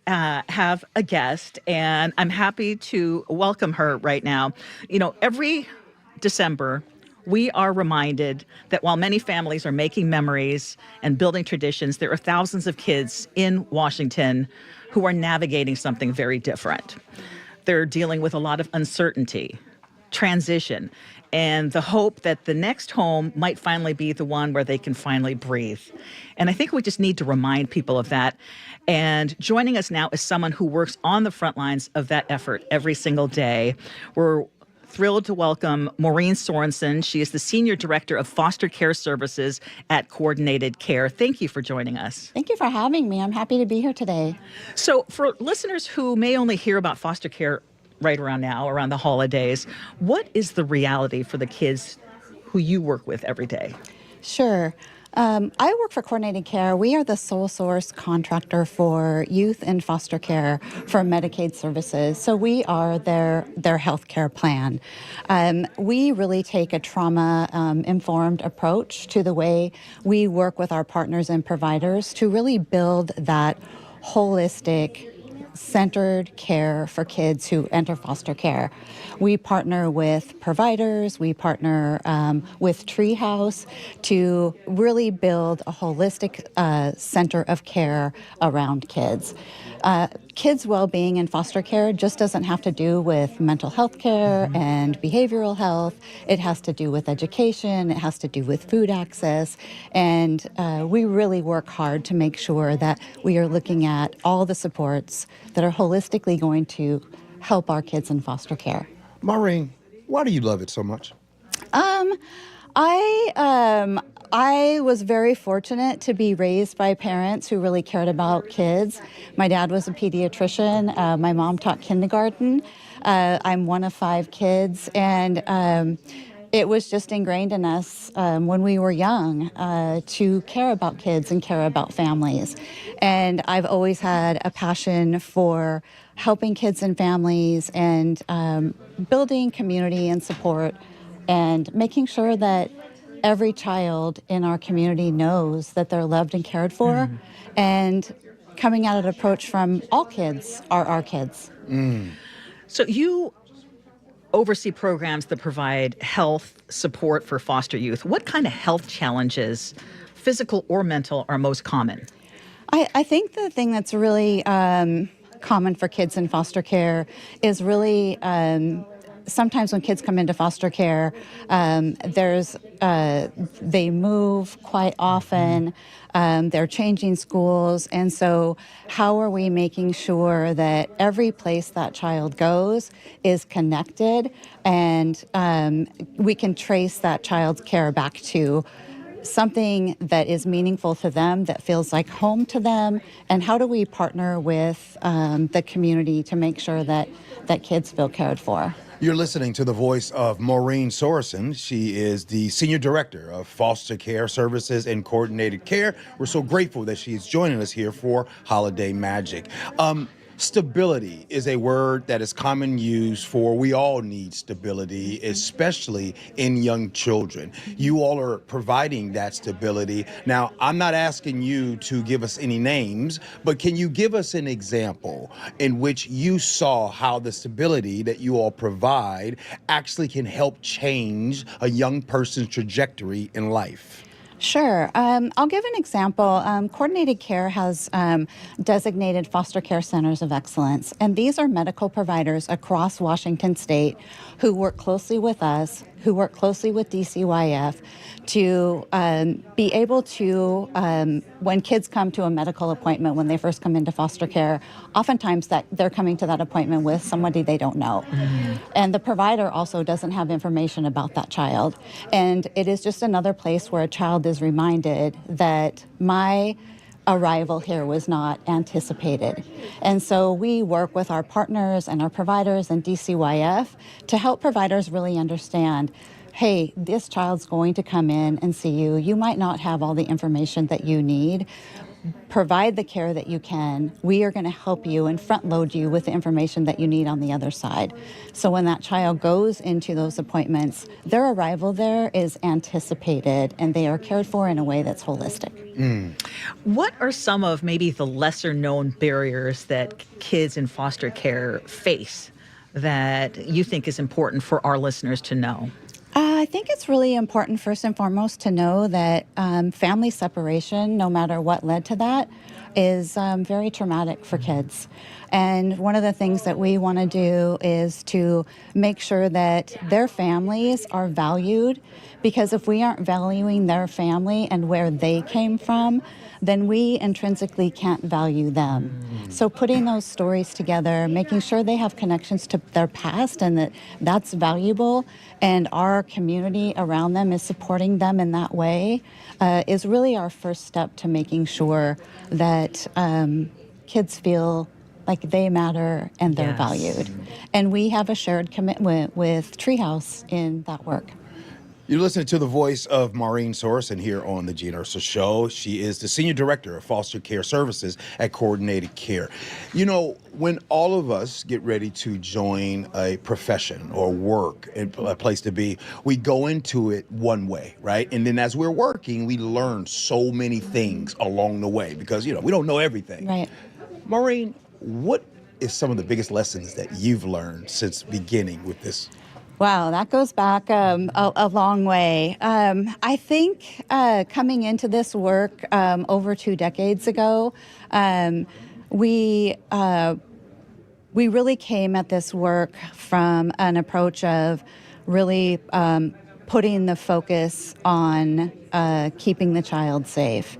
to have a guest, and I'm happy to welcome her right now. You know, every December, we are reminded that while many families are making memories and building traditions, there are thousands of kids in Washington who are navigating something very different. They're dealing with a lot of uncertainty, transition, and the hope that the next home might finally be the one where they can finally breathe. And I think we just need to remind people of that. And joining us now is someone who works on the front lines of that effort every single day. We're thrilled to welcome Maureen Sorensen. She is the Senior Director of Foster Care Services at Coordinated Care. Thank you for joining us. Thank you for having me. I'm happy to be here today. So for listeners who may only hear about foster care right around now, around the holidays, what is the reality for the kids who you work with every day? Sure. I work for Coordinated Care. We are the sole source contractor for youth in foster care for Medicaid services. So we are their health care plan. We really take a trauma-informed approach to the way we work with our partners and providers to really build that holistic centered care for kids who enter foster care. We partner with providers, we partner with Treehouse to really build a holistic center of care around kids. Kids' well-being in foster care just doesn't have to do with mental health care and behavioral health. It has to do with education, it has to do with food access, and we really work hard to make sure that we are looking at all the supports that are holistically going to help our kids in foster care. Maureen, why do you love it so much? I was very fortunate to be raised by parents who really cared about kids. My dad was a pediatrician. My mom taught kindergarten. I'm one of 5 kids, and it was just ingrained in us when we were young to care about kids and care about families. And I've always had a passion for helping kids and families and building community and support and making sure that every child in our community knows that they're loved and cared for, and coming at an approach from all kids are our kids. So you oversee programs that provide health support for foster youth. What kind of health challenges, physical or mental, are most common? I think the thing that's really common for kids in foster care is really sometimes when kids come into foster care, they move quite often. They're changing schools, and so how are we making sure that every place that child goes is connected, and we can trace that child's care back to something that is meaningful to them, that feels like home to them, and how do we partner with the community to make sure that kids feel cared for? You're listening to the voice of Maureen Sorensen. She is the Senior Director of Foster Care Services and Coordinated Care. We're so grateful that she is joining us here for Holiday Magic. Stability is a word that is common use for we all need stability, especially in young children. You all are providing that stability. Now, I'm not asking you to give us any names, but can you give us an example in which you saw how the stability that you all provide actually can help change a young person's trajectory in life? Sure. I'll give an example. Coordinated Care has designated foster care centers of excellence, and these are medical providers across Washington state who work closely with us, who work closely with DCYF to be able to, when kids come to a medical appointment, when they first come into foster care, oftentimes that they're coming to that appointment with somebody they don't know. And the provider also doesn't have information about that child. And it is just another place where a child is reminded that my arrival here was not anticipated. And so we work with our partners and our providers and DCYF to help providers really understand, hey, this child's going to come in and see you. You might not have all the information that you need, provide the care that you can. We are going to help you and front load you with the information that you need on the other side. So when that child goes into those appointments, their arrival there is anticipated and they are cared for in a way that's holistic. What are some of maybe the lesser known barriers that kids in foster care face that you think is important for our listeners to know? I think it's really important, first and foremost, to know that family separation, no matter what led to that, is very traumatic for kids. And one of the things that we want to do is to make sure that their families are valued, because if we aren't valuing their family and where they came from, then we intrinsically can't value them. So putting those stories together, making sure they have connections to their past and that that's valuable, and our community around them is supporting them in that way, is really our first step to making sure that kids feel like they matter and they're valued. And we have a shared commitment with Treehouse in that work. You're listening to the voice of Maureen Sorensen here on the Gene Ursa Show. She is the Senior Director of Foster Care Services at Coordinated Care. You know, when all of us get ready to join a profession or work, a place to be, we go into it one way, right? And then as we're working, we learn so many things along the way because, you know, we don't know everything. Right. Maureen, what is some of the biggest lessons that you've learned since beginning with this? Wow, that goes back a long way. I think coming into this work over 2 decades ago, we really came at this work from an approach of really putting the focus on keeping the child safe.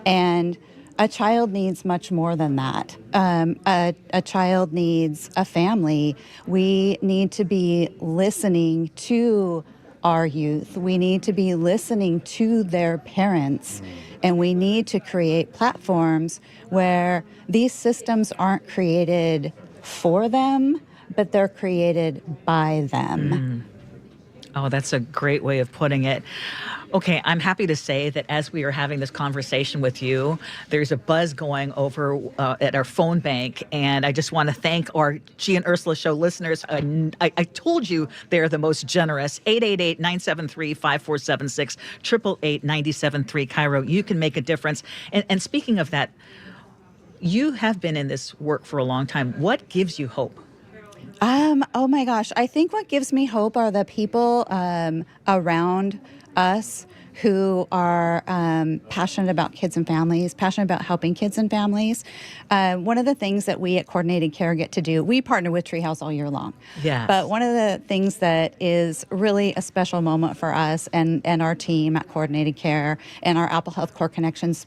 And a child needs much more than that. A child needs a family. We need to be listening to our youth. We need to be listening to their parents. And we need to create platforms where these systems aren't created for them, but they're created by them. Oh, that's a great way of putting it. Okay, I'm happy to say that as we are having this conversation with you, there's a buzz going over at our phone bank, and I just want to thank our G and Ursula Show listeners. I told you they're the most generous. 888-973-5476, 888-973 KIRO. You can make a difference. And speaking of that, you have been in this work for a long time. What gives you hope? Oh my gosh. I think what gives me hope are the people around us who are passionate about kids and families, passionate about helping kids and families. One of the things that we at Coordinated Care get to do, we partner with Treehouse all year long. Yes. But one of the things that is really a special moment for us and our team at Coordinated Care and our Apple Health Core Connections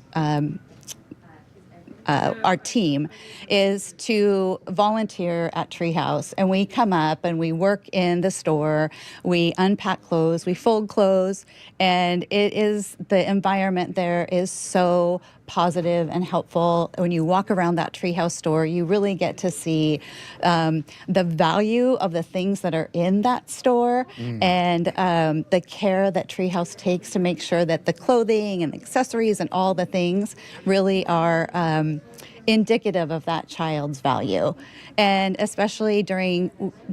our team is to volunteer at Treehouse, and we come up and we work in the store, we unpack clothes, we fold clothes, and the environment there is so positive and helpful. When you walk around that Treehouse store, you really get to see the value of the things that are in that store and the care that Treehouse takes to make sure that the clothing and accessories and all the things really are indicative of that child's value. And especially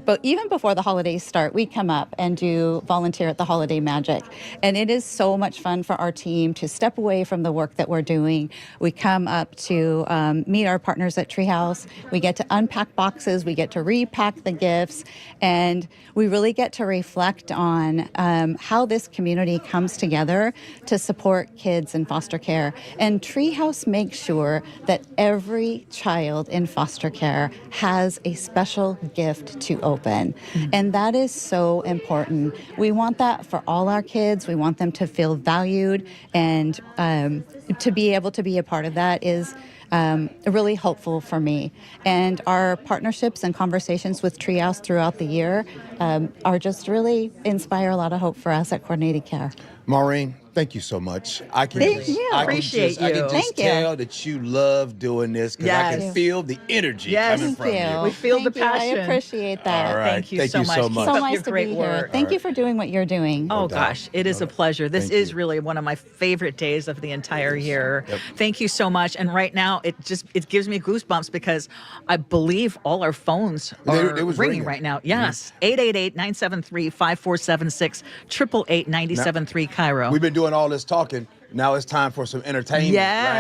but even before the holidays start, we come up and do volunteer at the Holiday Magic. And it is so much fun for our team to step away from the work that we're doing. We come up to meet our partners at Treehouse. We get to unpack boxes. We get to repack the gifts. And we really get to reflect on how this community comes together to support kids in foster care. And Treehouse makes sure that every child in foster care has a special gift to open. And that is so important. We want that for all our kids. We want them to feel valued, and to be able to be a part of that is really hopeful for me. And our partnerships and conversations with Treehouse throughout the year are just really inspire a lot of hope for us at Coordinated Care. Maureen, thank you so much. I can Thank just, you. I can Appreciate just, I can you. just Thank you. tell that you love doing this because I Yes. can feel the energy Yes. coming Thank from you. you. We feel the Thank you. passion. I appreciate that. All right. Thank you Thank so you much. so Keep much. So up nice your to great be work. here. Thank you for doing what you're doing. Oh doubt. gosh, it is No a doubt. pleasure. This Thank is you. really one of my favorite days of the entire year. Yep. Thank you so much. And right now, it gives me goosebumps because I believe all our phones are It was ringing ringing. right now. Yes, 888-973-5476, 888-973 KIRO. We've been doing all this talking. Now it's time for some entertainment. Yes. Right?